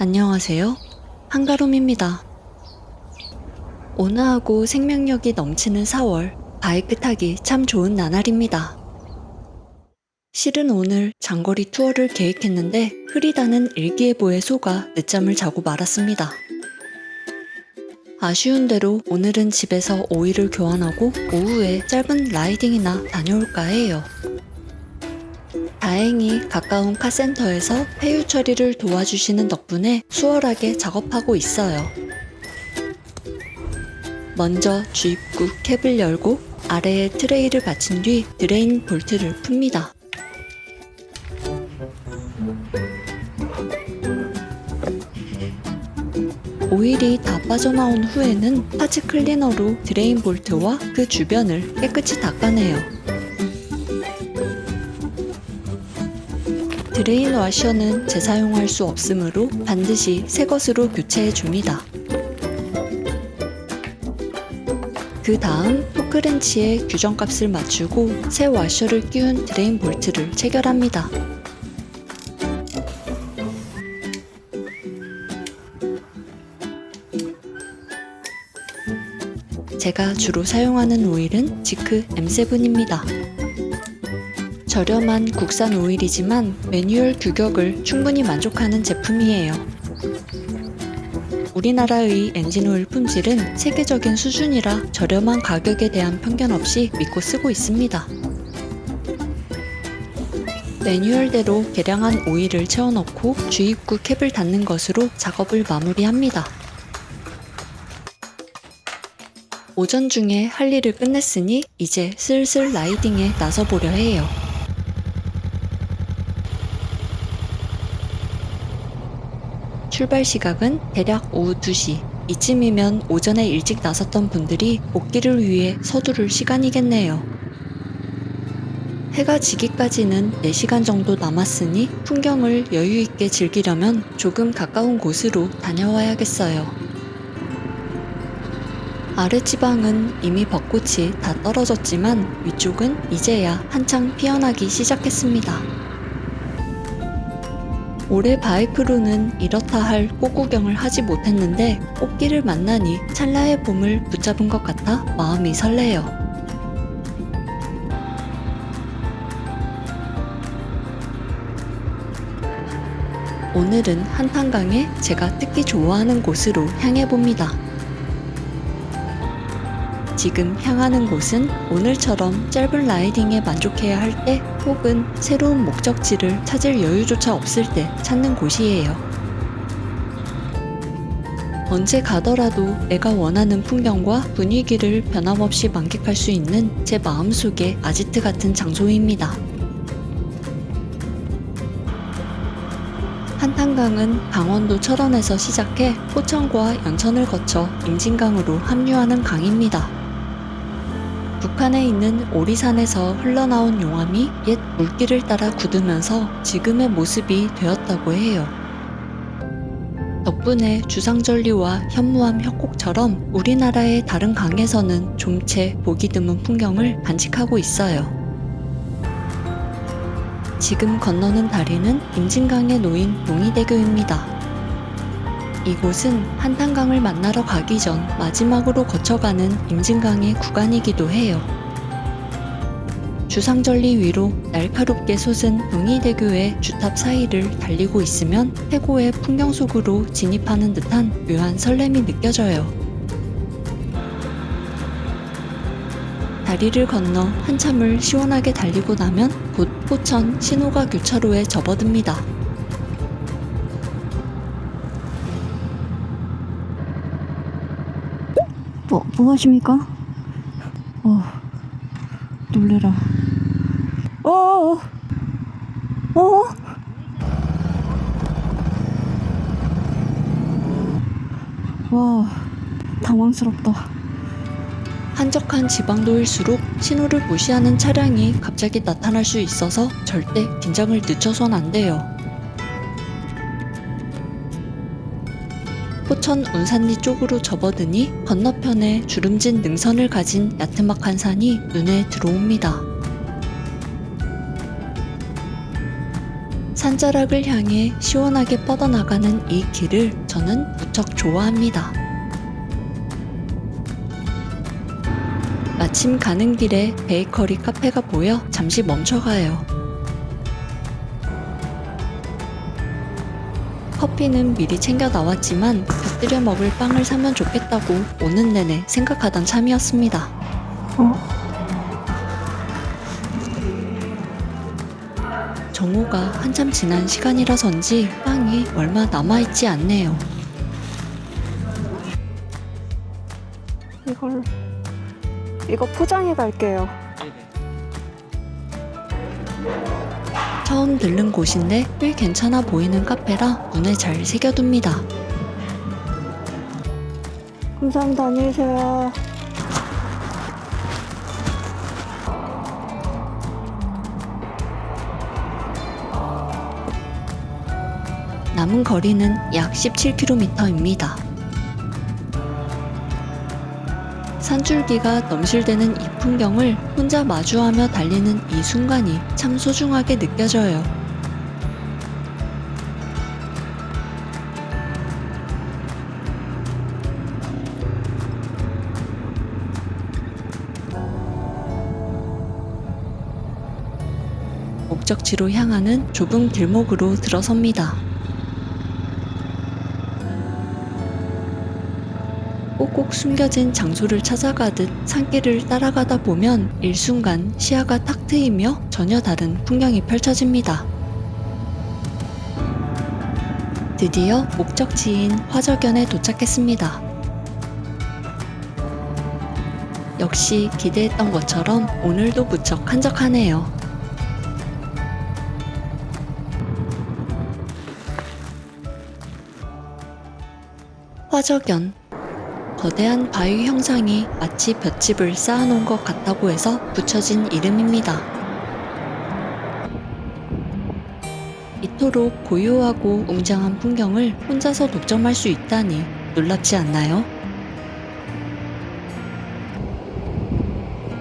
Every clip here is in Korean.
안녕하세요. 한가롬입니다. 온화하고 생명력이 넘치는 4월, 바이크 타기 참 좋은 나날입니다. 실은 오늘 장거리 투어를 계획했는데 흐리다는 일기예보에 속아 늦잠을 자고 말았습니다. 아쉬운 대로 오늘은 집에서 오일을 교환하고 오후에 짧은 라이딩이나 다녀올까 해요. 다행히 가까운 카센터에서 폐유 처리를 도와주시는 덕분에 수월하게 작업하고 있어요. 먼저 주입구 캡을 열고 아래에 트레이를 받친 뒤 드레인 볼트를 풉니다. 오일이 다 빠져나온 후에는 파츠 클리너로 드레인 볼트와 그 주변을 깨끗이 닦아내요. 드레인 와셔는 재사용할 수 없으므로 반드시 새 것으로 교체해줍니다. 그 다음 토크렌치에 규정값을 맞추고 새 와셔를 끼운 드레인 볼트를 체결합니다. 제가 주로 사용하는 오일은 지크 M7입니다. 저렴한 국산 오일이지만 매뉴얼 규격을 충분히 만족하는 제품이에요. 우리나라의 엔진오일 품질은 세계적인 수준이라 저렴한 가격에 대한 편견 없이 믿고 쓰고 있습니다. 매뉴얼대로 개량한 오일을 채워넣고 주입구 캡을 닫는 것으로 작업을 마무리합니다. 오전 중에 할 일을 끝냈으니 이제 슬슬 라이딩에 나서보려 해요. 출발 시각은 대략 오후 2시. 이쯤이면 오전에 일찍 나섰던 분들이 복귀를 위해 서두를 시간이겠네요. 해가 지기까지는 4시간 정도 남았으니 풍경을 여유있게 즐기려면 조금 가까운 곳으로 다녀와야겠어요. 아랫지방은 이미 벚꽃이 다 떨어졌지만 위쪽은 이제야 한창 피어나기 시작했습니다. 올해 바이크로는 이렇다 할 꽃구경을 하지 못했는데 꽃길을 만나니 찰나의 봄을 붙잡은 것 같아 마음이 설레요. 오늘은 한탄강에 제가 특히 좋아하는 곳으로 향해봅니다. 지금 향하는 곳은 오늘처럼 짧은 라이딩에 만족해야 할 때 혹은 새로운 목적지를 찾을 여유조차 없을 때 찾는 곳이에요. 언제 가더라도 내가 원하는 풍경과 분위기를 변함없이 만끽할 수 있는 제 마음속의 아지트 같은 장소입니다. 한탄강은 강원도 철원에서 시작해 포천과 연천을 거쳐 임진강으로 합류하는 강입니다. 북한에 있는 오리산에서 흘러나온 용암이 옛 물길을 따라 굳으면서 지금의 모습이 되었다고 해요. 덕분에 주상절리와 현무암 협곡처럼 우리나라의 다른 강에서는 좀 채 보기 드문 풍경을 간직하고 있어요. 지금 건너는 다리는 임진강에 놓인 용이대교입니다. 이곳은 한탄강을 만나러 가기 전 마지막으로 거쳐가는 임진강의 구간이기도 해요. 주상절리 위로 날카롭게 솟은 용이대교의 주탑 사이를 달리고 있으면 태고의 풍경 속으로 진입하는 듯한 묘한 설렘이 느껴져요. 다리를 건너 한참을 시원하게 달리고 나면 곧 포천 신호가 교차로에 접어듭니다. 뭐 하십니까? 놀래라. 와, 당황스럽다. 한적한 지방도일수록 신호를 무시하는 차량이 갑자기 나타날 수 있어서 절대 긴장을 늦춰선 안 돼요. 포천 운산리 쪽으로 접어드니 건너편에 주름진 능선을 가진 야트막한 산이 눈에 들어옵니다. 산자락을 향해 시원하게 뻗어나가는 이 길을 저는 무척 좋아합니다. 마침 가는 길에 베이커리 카페가 보여 잠시 멈춰가요. 커피는 미리 챙겨 나왔지만 곁들여 먹을 빵을 사면 좋겠다고 오는 내내 생각하던 참이었습니다. 정오가 한참 지난 시간이라서인지 빵이 얼마 남아있지 않네요. 이거 포장해 갈게요. 처음 들른 곳인데 꽤 괜찮아 보이는 카페라 눈에 잘 새겨둡니다. 감사합니다. 안녕히 계세요. 남은 거리는 약 17km입니다. 산줄기가 넘실대는 이 풍경을 혼자 마주하며 달리는 이 순간이 참 소중하게 느껴져요. 목적지로 향하는 좁은 길목으로 들어섭니다. 꼭꼭 숨겨진 장소를 찾아가듯 산길을 따라가다 보면 일순간 시야가 탁 트이며 전혀 다른 풍경이 펼쳐집니다. 드디어 목적지인 화저견에 도착했습니다. 역시 기대했던 것처럼 오늘도 무척 한적하네요. 화저견. 거대한 바위 형상이 마치 볏짚을 쌓아놓은 것 같다고 해서 붙여진 이름입니다. 이토록 고요하고 웅장한 풍경을 혼자서 독점할 수 있다니 놀랍지 않나요?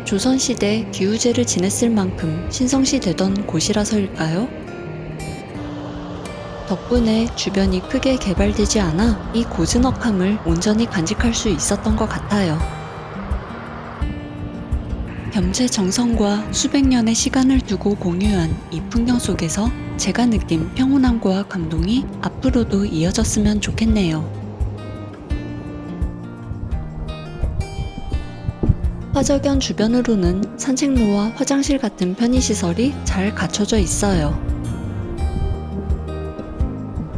조선시대 기우제를 지냈을 만큼 신성시되던 곳이라서일까요? 덕분에 주변이 크게 개발되지 않아 이 고즈넉함을 온전히 간직할 수 있었던 것 같아요. 겸재 정성과 수백 년의 시간을 두고 공유한 이 풍경 속에서 제가 느낀 평온함과 감동이 앞으로도 이어졌으면 좋겠네요. 화저견 주변으로는 산책로와 화장실 같은 편의시설이 잘 갖춰져 있어요.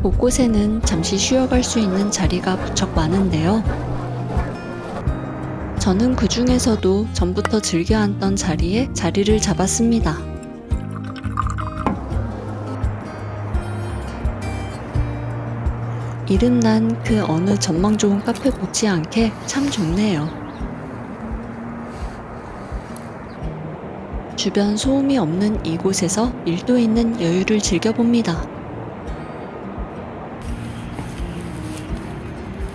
곳곳에는 잠시 쉬어갈 수 있는 자리가 무척 많은데요. 저는 그 중에서도 전부터 즐겨 앉던 자리에 자리를 잡았습니다. 이름난 그 어느 전망 좋은 카페 못지않게 참 좋네요. 주변 소음이 없는 이곳에서 일도 있는 여유를 즐겨봅니다.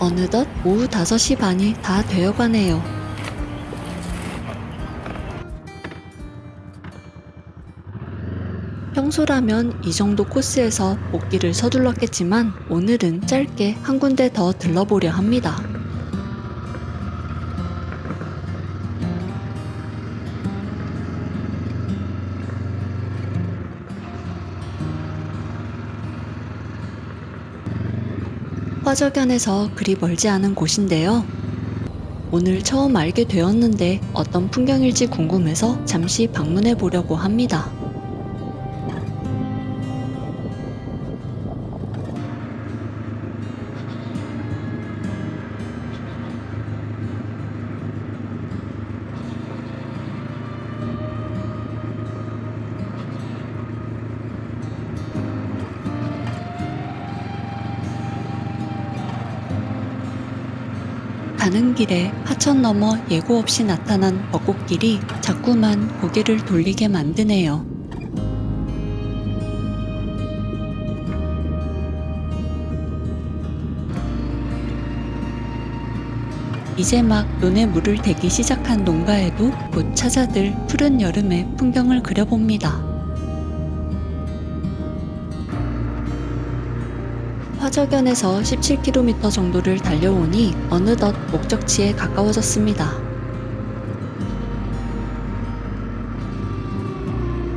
어느덧 오후 5시 반이 다 되어가네요. 평소라면 이 정도 코스에서 복귀를 서둘렀겠지만 오늘은 짧게 한 군데 더 들러보려 합니다. 화저견에서 그리 멀지 않은 곳인데요. 오늘 처음 알게 되었는데 어떤 풍경일지 궁금해서 잠시 방문해 보려고 합니다. 가는 길에 하천 너머 예고 없이 나타난 벚꽃길이 자꾸만 고개를 돌리게 만드네요. 이제 막 논에 물을 대기 시작한 농가에도 곧 찾아들 푸른 여름의 풍경을 그려봅니다. 화저견에서 17km 정도를 달려오니 어느덧 목적지에 가까워졌습니다.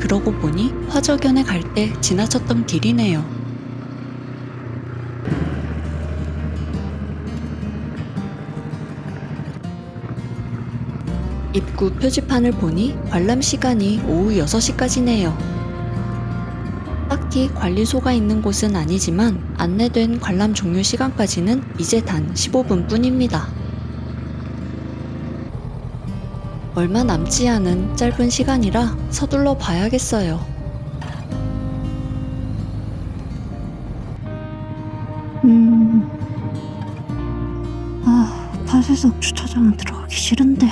그러고 보니 화저견에 갈 때 지나쳤던 길이네요. 입구 표지판을 보니 관람 시간이 오후 6시까지네요. 딱히 관리소가 있는 곳은 아니지만 안내된 관람 종료 시간까지는 이제 단 15분 뿐입니다. 얼마 남지 않은 짧은 시간이라 서둘러 봐야겠어요. 파쇄석 주차장은 들어가기 싫은데.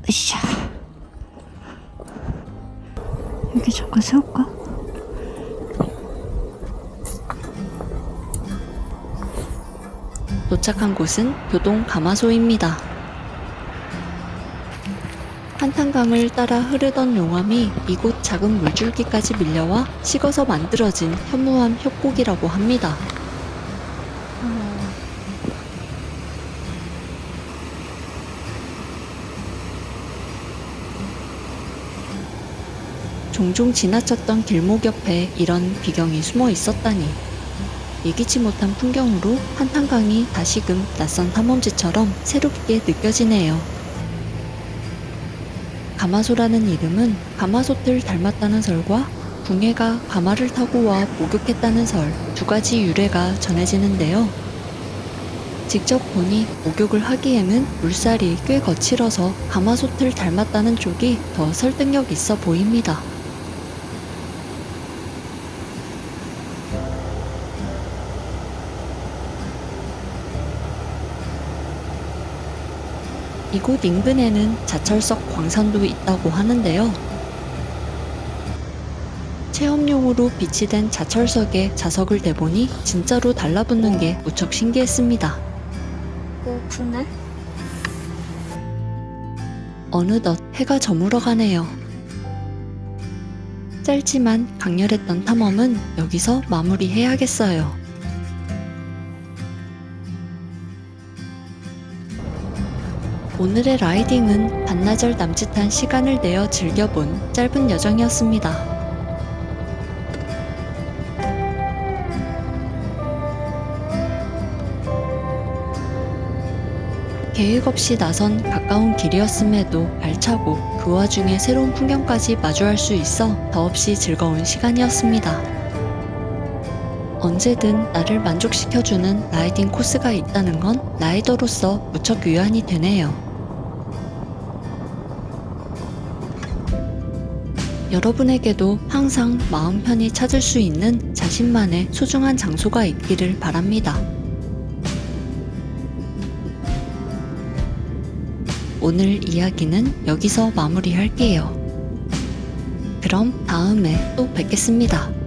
으쌰. 여기 잠깐 세울까? 도착한 곳은 교동 가마소입니다. 한탄강을 따라 흐르던 용암이 이곳 작은 물줄기까지 밀려와 식어서 만들어진 현무암 협곡이라고 합니다. 종종 지나쳤던 길목 옆에 이런 비경이 숨어 있었다니. 예기치 못한 풍경으로 한탄강이 다시금 낯선 탐험지처럼 새롭게 느껴지네요. 가마소라는 이름은 가마솥을 닮았다는 설과 궁예가 가마를 타고 와 목욕했다는 설 두 가지 유래가 전해지는데요. 직접 보니 목욕을 하기에는 물살이 꽤 거칠어서 가마솥을 닮았다는 쪽이 더 설득력 있어 보입니다. 이곳 인근에는 자철석 광산도 있다고 하는데요. 체험용으로 비치된 자철석에 자석을 대보니 진짜로 달라붙는 게 무척 신기했습니다. 붙네? 어느덧 해가 저물어 가네요. 짧지만 강렬했던 탐험은 여기서 마무리해야겠어요. 오늘의 라이딩은 반나절 남짓한 시간을 내어 즐겨본 짧은 여정이었습니다. 계획 없이 나선 가까운 길이었음에도 알차고 그 와중에 새로운 풍경까지 마주할 수 있어 더없이 즐거운 시간이었습니다. 언제든 나를 만족시켜주는 라이딩 코스가 있다는 건 라이더로서 무척 위안이 되네요. 여러분에게도 항상 마음 편히 찾을 수 있는 자신만의 소중한 장소가 있기를 바랍니다. 오늘 이야기는 여기서 마무리할게요. 그럼 다음에 또 뵙겠습니다.